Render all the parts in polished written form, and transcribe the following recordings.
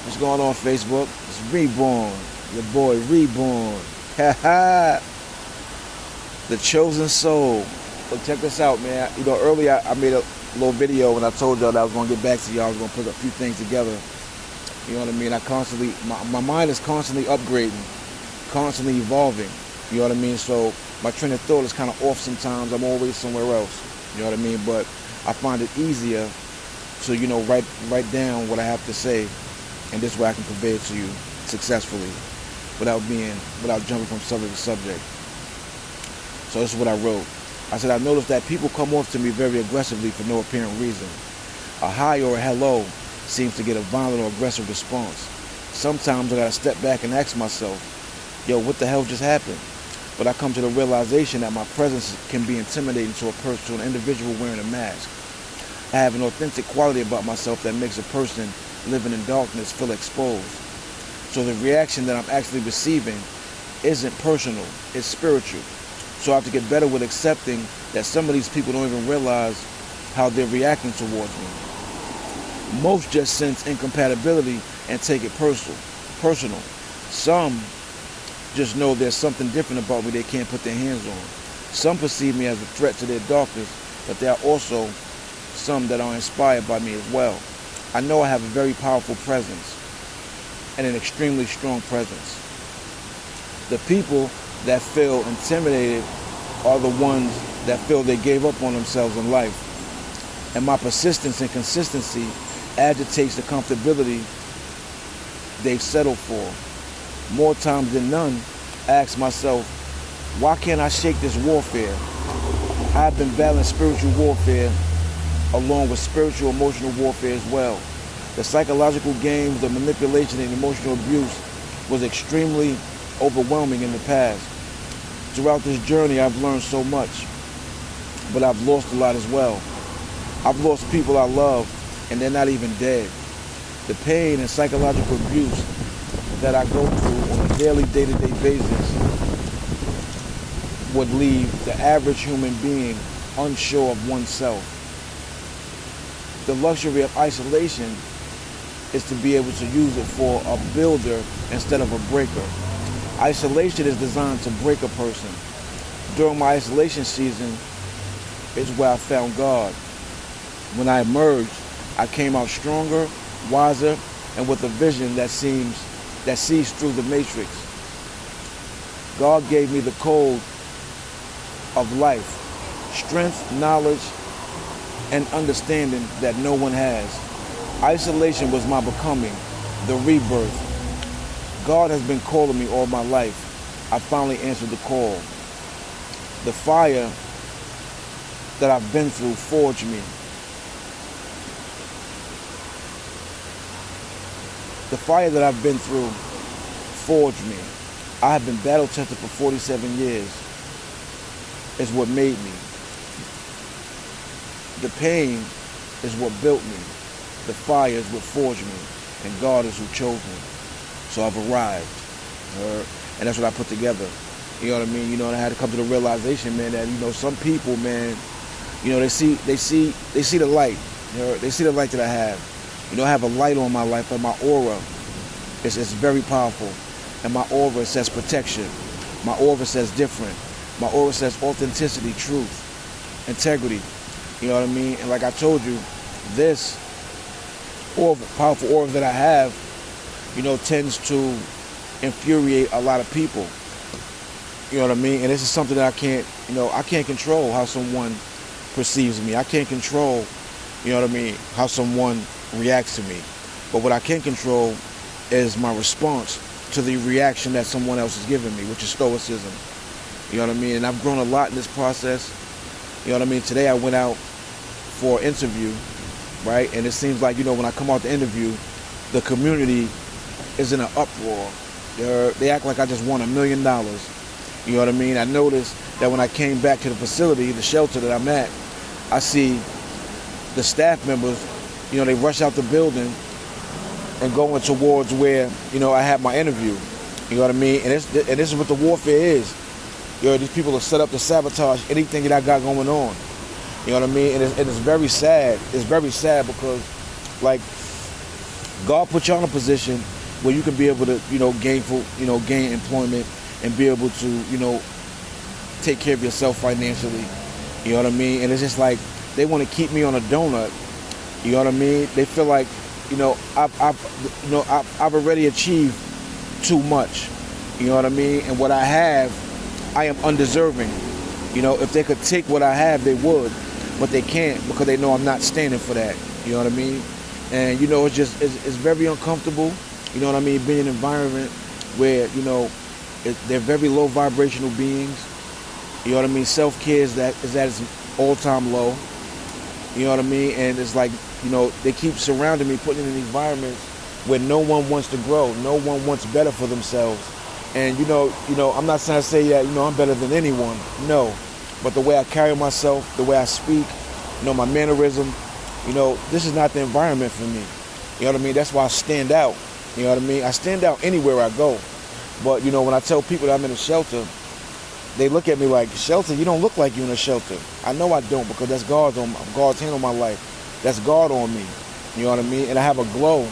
What's going on, Facebook? It's Reborn, your boy Reborn. Ha ha! The chosen soul. Look, check this out, man. You know, earlier I made a little video when I told y'all that I was gonna get back to y'all. I was gonna put a few things together. You know what I mean? My mind is constantly upgrading, constantly evolving. You know what I mean? So my train of thought is kind of off sometimes. I'm always somewhere else. You know what I mean? But I find it easier to, write down what I have to say, and this way I can convey it to you successfully without jumping from subject to subject. So this is what I wrote. I said, I noticed that people come off to me very aggressively for no apparent reason. A hi or a hello seems to get a violent or aggressive response. Sometimes I gotta step back and ask myself, yo, what the hell just happened? But I come to the realization that my presence can be intimidating to an individual wearing a mask. I have an authentic quality about myself that makes a person living in darkness feel exposed. So the reaction that I'm actually receiving isn't personal, it's spiritual. So I have to get better with accepting that some of these people don't even realize how they're reacting towards me. Most just sense incompatibility and take it personal. Some just know there's something different about me they can't put their hands on. Some perceive me as a threat to their darkness, but there are also some that are inspired by me as well. I know I have a very powerful presence and an extremely strong presence. The people that feel intimidated are the ones that feel they gave up on themselves in life. And my persistence and consistency agitates the comfortability they've settled for. More times than none, I ask myself, why can't I shake this warfare? I've been battling spiritual warfare along with spiritual emotional warfare as well. The psychological games, the manipulation and emotional abuse was extremely overwhelming in the past. Throughout this journey, I've learned so much, but I've lost a lot as well. I've lost people I love, and they're not even dead. The pain and psychological abuse that I go through on a daily, day-to-day basis would leave the average human being unsure of oneself. The luxury of isolation is to be able to use it for a builder instead of a breaker. Isolation is designed to break a person. During my isolation season is where I found God. When I emerged, I came out stronger, wiser, and with a vision that sees through the matrix. God gave me the code of life, strength, knowledge, and understanding that no one has. Isolation was my becoming, the rebirth. God has been calling me all my life. I finally answered the call. The fire that I've been through forged me. The fire that I've been through forged me. I have been battle tested for 47 years. It's what made me. The pain is what built me. The fire is what forged me. And God is who chose me. So I've arrived. And that's what I put together. You know what I mean? And I had to come to the realization, man, that, some people, man, they see the light. They see the light that I have. I have a light on my life, and my aura is very powerful. And my aura says protection. My aura says different. My aura says authenticity, truth, integrity. You know what I mean? And like I told you, this aura, powerful aura that I have, tends to infuriate a lot of people. You know what I mean? And this is something that I can't control how someone perceives me. I can't control, how someone reacts to me. But what I can control is my response to the reaction that someone else is giving me, which is stoicism. You know what I mean? And I've grown a lot in this process. You know what I mean? Today I went out for an interview, right? And it seems like, when I come out the interview, the community is in an uproar. They act like I just won $1 million. You know what I mean? I noticed that when I came back to the facility, the shelter that I'm at, I see the staff members, they rush out the building and going towards where, I had my interview. You know what I mean? And this is what the warfare is. These people are set up to sabotage anything that I got going on. You know what I mean? And it's very sad. It's very sad because, like, God put you in a position where you can be able to, gain employment and be able to, take care of yourself financially. You know what I mean? And it's just like they want to keep me on a donut. You know what I mean? They feel like, I've already achieved too much. You know what I mean? And what I have, I am undeserving. If they could take what I have, they would, but they can't because they know I'm not standing for that. You know what I mean? And it's very uncomfortable. You know what I mean? Being in an environment where they're very low vibrational beings. You know what I mean? Self-care is at its all-time low. You know what I mean? And it's like, they keep surrounding me, putting me in environments where no one wants to grow. No one wants better for themselves. And, I'm not trying to say that, I'm better than anyone. No. But the way I carry myself, the way I speak, my mannerism, this is not the environment for me. You know what I mean? That's why I stand out. You know what I mean? I stand out anywhere I go. But, when I tell people that I'm in a shelter, they look at me like, shelter? You don't look like you're in a shelter. I know I don't, because that's God's hand on my life. That's God on me. You know what I mean? And I have a glow.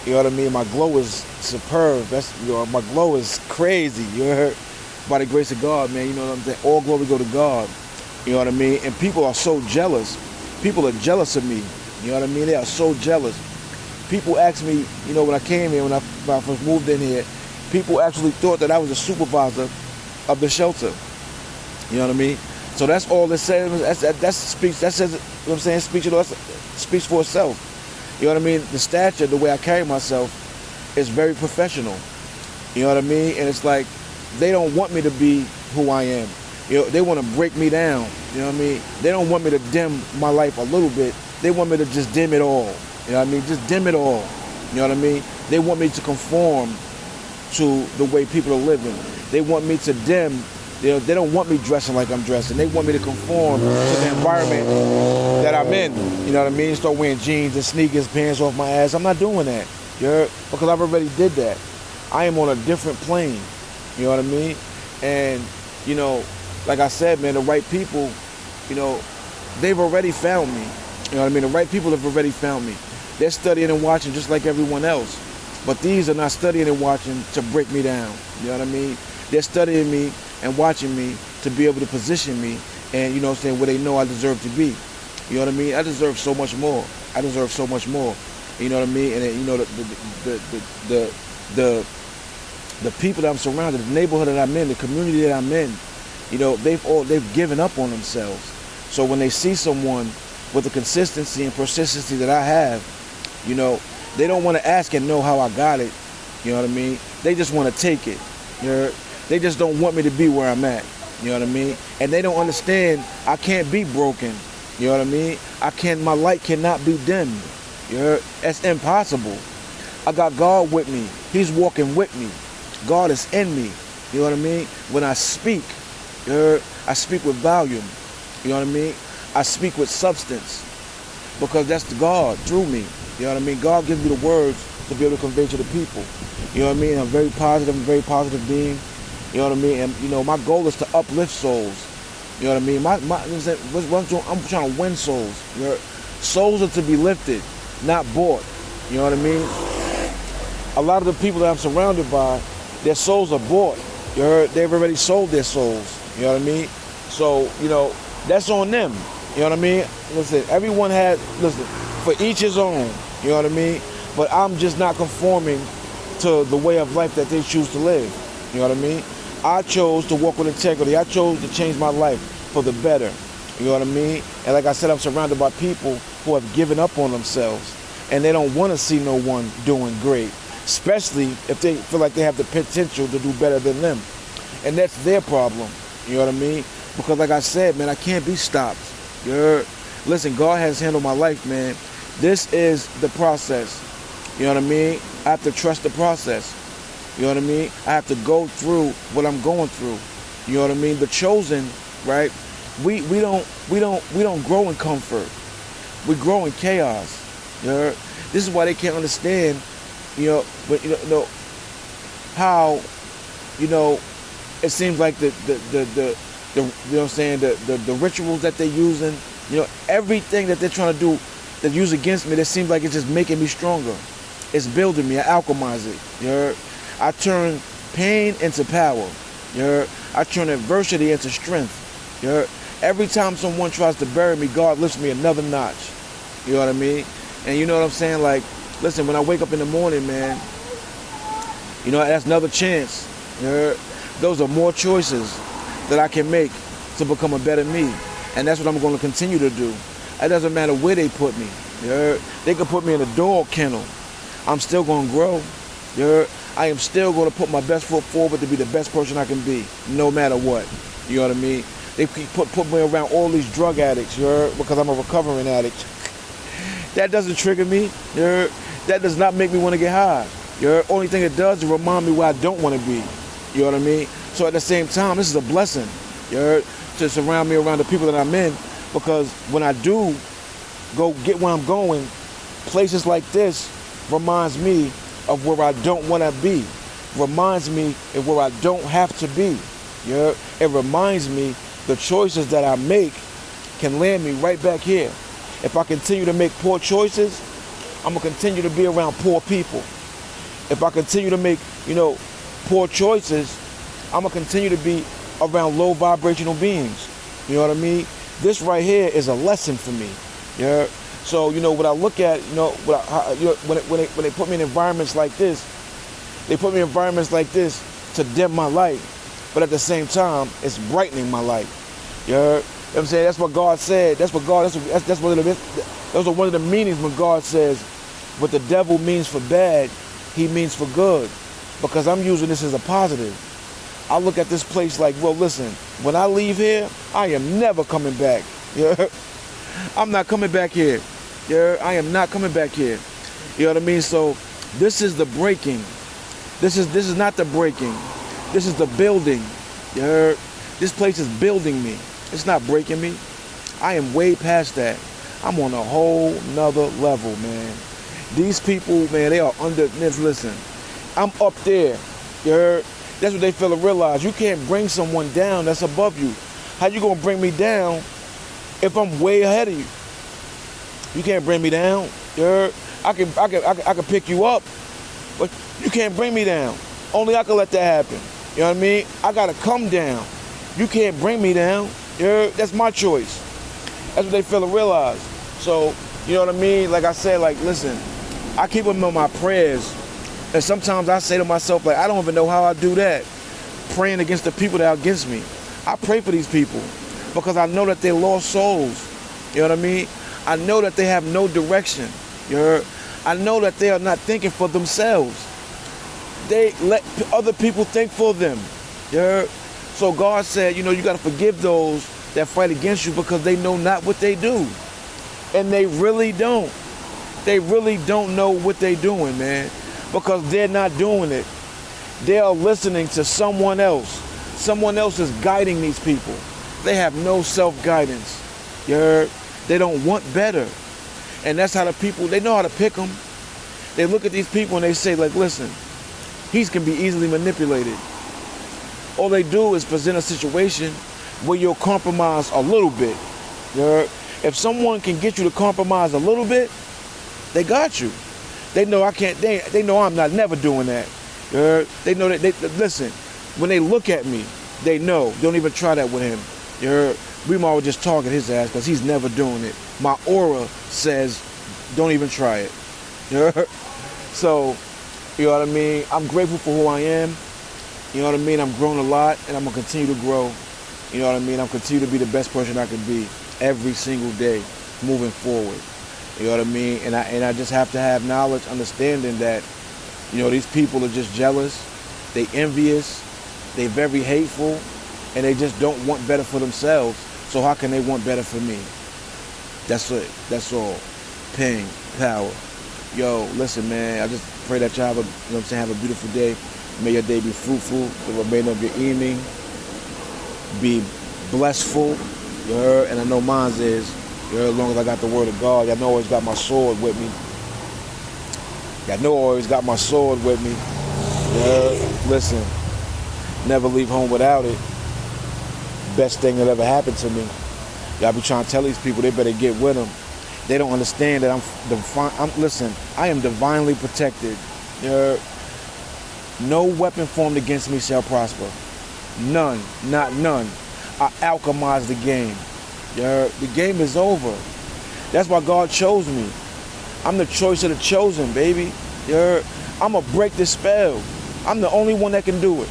You know what I mean? My glow is superb. My glow is crazy. You heard? By the grace of God, man. You know what I'm saying? All glory go to God. You know what I mean? And people are so jealous. People are jealous of me. You know what I mean? They are so jealous. People ask me, when I came here, when I first moved in here, people actually thought that I was a supervisor of the shelter. You know what I mean? So that's all it says. That speaks. That says, what I'm saying, speaks for itself. You know what I mean? The stature, the way I carry myself, is very professional. You know what I mean? And it's like they don't want me to be who I am. They want to break me down. You know what I mean? They don't want me to dim my life a little bit. They want me to just dim it all. You know what I mean? Just dim it all. You know what I mean? They want me to conform to the way people are living. They want me to dim. They don't want me dressing like I'm dressing. They want me to conform to the environment that I'm in. You know what I mean? Start wearing jeans and sneakers, pants off my ass. I'm not doing that. You heard? Because I've already did that. I am on a different plane. You know what I mean? And, like I said, man, the right people, they've already found me. You know what I mean? The right people have already found me. They're studying and watching just like everyone else. But these are not studying and watching to break me down. You know what I mean? They're studying me and watching me to be able to position me and, where they know I deserve to be. You know what I mean? I deserve so much more. I deserve so much more. You know what I mean? And the people that I'm surrounded, the neighborhood that I'm in, the community that I'm in, they've given up on themselves. So when they see someone with the consistency and persistency that I have, they don't want to ask and know how I got it. You know what I mean? They just want to take it. They just don't want me to be where I'm at. You know what I mean? And they don't understand I can't be broken. You know what I mean? My light cannot be dimmed. That's impossible. I got God with me. He's walking with me. God is in me. You know what I mean? When I speak, I speak with volume. You know what I mean? I speak with substance because that's God through me. You know what I mean? God gives me the words to be able to convey to the people. You know what I mean? I'm very positive being. You know what I mean? And, my goal is to uplift souls. You know what I mean? I'm trying to win souls. Souls are to be lifted, not bought. You know what I mean? A lot of the people that I'm surrounded by, their souls are bought. They've already sold their souls. You know what I mean? So, that's on them. You know what I mean? Listen, for each his own. You know what I mean? But I'm just not conforming to the way of life that they choose to live. You know what I mean? I chose to walk with integrity. I chose to change my life for the better. You know what I mean? And like I said, I'm surrounded by people who have given up on themselves. And they don't want to see no one doing great. Especially if they feel like they have the potential to do better than them. And that's their problem. You know what I mean? Because like I said, man, I can't be stopped. You heard? Listen, God has handled my life, man. This is the process. You know what I mean? I have to trust the process. You know what I mean? I have to go through what I'm going through. You know what I mean? The chosen, right? We don't grow in comfort. We grow in chaos. You know? This is why they can't understand, how, it seems like the rituals that they're using, everything that they're trying to do that use against me, that seems like it's just making me stronger. It's building me. I alchemize it. You heard? I turn pain into power. You heard? I turn adversity into strength. You heard? Every time someone tries to bury me, God lifts me another notch. You know what I mean? And you know what I'm saying? Like, listen, when I wake up in the morning, man, you know, that's another chance. You heard? Those are more choices that I can make to become a better me. And that's what I'm going to continue to do. It doesn't matter where they put me. You heard? They could put me in a dog kennel. I'm still going to grow. You heard? I am still going to put my best foot forward to be the best person I can be, no matter what. You know what I mean? They put me around all these drug addicts, you heard? Because I'm a recovering addict. That doesn't trigger me. You heard? That does not make me want to get high. You heard? Only thing it does is remind me where I don't want to be. You know what I mean? So at the same time, this is a blessing. You heard? To surround me around the people that I'm in, because when I do go get where I'm going, places like this reminds me of where I don't want to be. Reminds me of where I don't have to be. You heard? It reminds me the choices that I make can land me right back here. If I continue to make poor choices, I'm going to continue to be around poor people. If I continue to make, poor choices, I'm going to continue to be around low vibrational beings. You know what I mean? This right here is a lesson for me. You heard? So, what I look at, when they put me in environments like this, they put me in environments like this to dim my light. But at the same time, it's brightening my light. You heard? You know what I'm saying? That's what God said. That's one of the meanings when God says, what the devil means for bad, he means for good. Because I'm using this as a positive. I look at this place like, well, listen, when I leave here, I am never coming back. You heard? I'm not coming back here. You heard? I am not coming back here. You know what I mean? So this is the breaking. This is not the breaking. This is the building. You heard? This place is building me. It's not breaking me. I am way past that. I'm on a whole nother level, man. These people, man, they are under this. Listen, I'm up there. You heard? That's what they fail to realize. You can't bring someone down that's above you. How you gonna bring me down if I'm way ahead of you? You can't bring me down. You heard? I can pick you up, but you can't bring me down. Only I can let that happen. You know what I mean? I gotta come down. You can't bring me down. You heard? That's my choice. That's what they fail to realize. So, you know what I mean? Like I said, listen, I keep them in my prayers. And sometimes I say to myself, I don't even know how I do that. Praying against the people that are against me. I pray for these people because I know that they're lost souls. You know what I mean? I know that they have no direction. You heard? I know that they are not thinking for themselves. They let other people think for them. You heard? So God said, you got to forgive those that fight against you because they know not what they do. And they really don't. They really don't know what they're doing, man. Because they're not doing it. They are listening to someone else. Someone else is guiding these people. They have no self-guidance. You heard? They don't want better. And that's how the people, they know how to pick them. They look at these people and they say, listen, he can be easily manipulated. All they do is present a situation where you'll compromise a little bit. You heard? If someone can get you to compromise a little bit, they got you. They know I can't, they know I'm not never doing that. You heard? They know that, listen, when they look at me, they know. Don't even try that with him. You heard? We might just target his ass because he's never doing it. My aura says, don't even try it. You heard? So, you know what I mean? I'm grateful for who I am. You know what I mean? I'm grown a lot and I'm going to continue to grow. You know what I mean? I'm continue to be the best person I can be every single day moving forward. You know what I mean? And I just have to have knowledge, understanding that, these people are just jealous. They envious. They very hateful. And they just don't want better for themselves. So how can they want better for me? That's it. That's all. Pain, power. Yo, listen, man. I just pray that y'all have a beautiful day. May your day be fruitful. The remainder of your evening be blessful. You heard? And I know mine is. You heard? As long as I got the word of God. Y'all know I always got my sword with me. Y'all know I always got my sword with me. You heard? Listen. Never leave home without it. Best thing that ever happened to me. Y'all be trying to tell these people they better get with them. They don't understand that listen, I am divinely protected. No weapon formed against me shall prosper. None, not none. I alchemized the game. The game is over. That's why God chose me. I'm the choice of the chosen, baby. I'm going to break this spell. I'm the only one that can do it.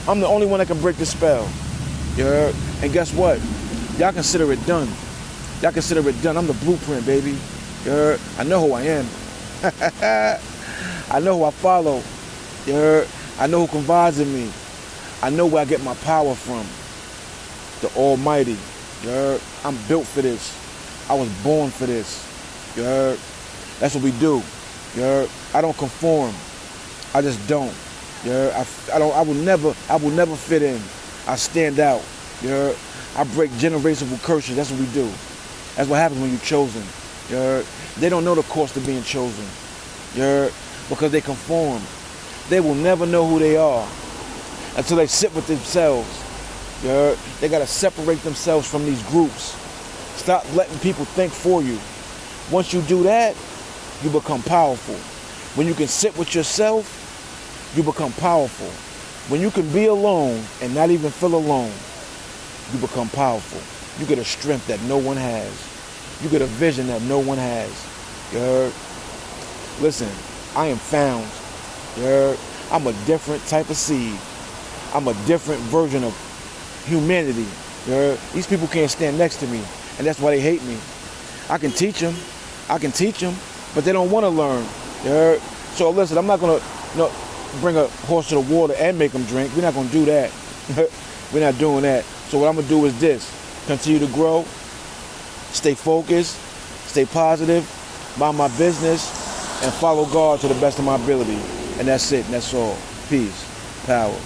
I'm the only one that can break the spell. And guess what? Y'all consider it done. Y'all consider it done. I'm the blueprint, baby. I know who I am. I know who I follow. I know who confides in me. I know where I get my power from. The Almighty. I'm built for this. I was born for this. That's what we do. I don't conform. I just don't. I will never fit in. I stand out. I break generational curses. That's what we do. That's what happens when you're chosen. They don't know the cost of being chosen. Because they conform. They will never know who they are until they sit with themselves. They got to separate themselves from these groups. Stop letting people think for you. Once you do that, you become powerful. When you can sit with yourself, you become powerful. When you can be alone and not even feel alone, you become powerful. You get a strength that no one has. You get a vision that no one has. You heard? Listen, I am found. You heard? I'm a different type of seed. I'm a different version of humanity. You heard? These people can't stand next to me, and that's why they hate me. I can teach them, but they don't want to learn. You heard? So listen, I'm not going to bring a horse to the water and make them drink. We're not going to do that. We're not doing that. So what I'm going to do is this. Continue to grow, stay focused, stay positive, mind my business, and follow God to the best of my ability. And that's it, and that's all. Peace, power.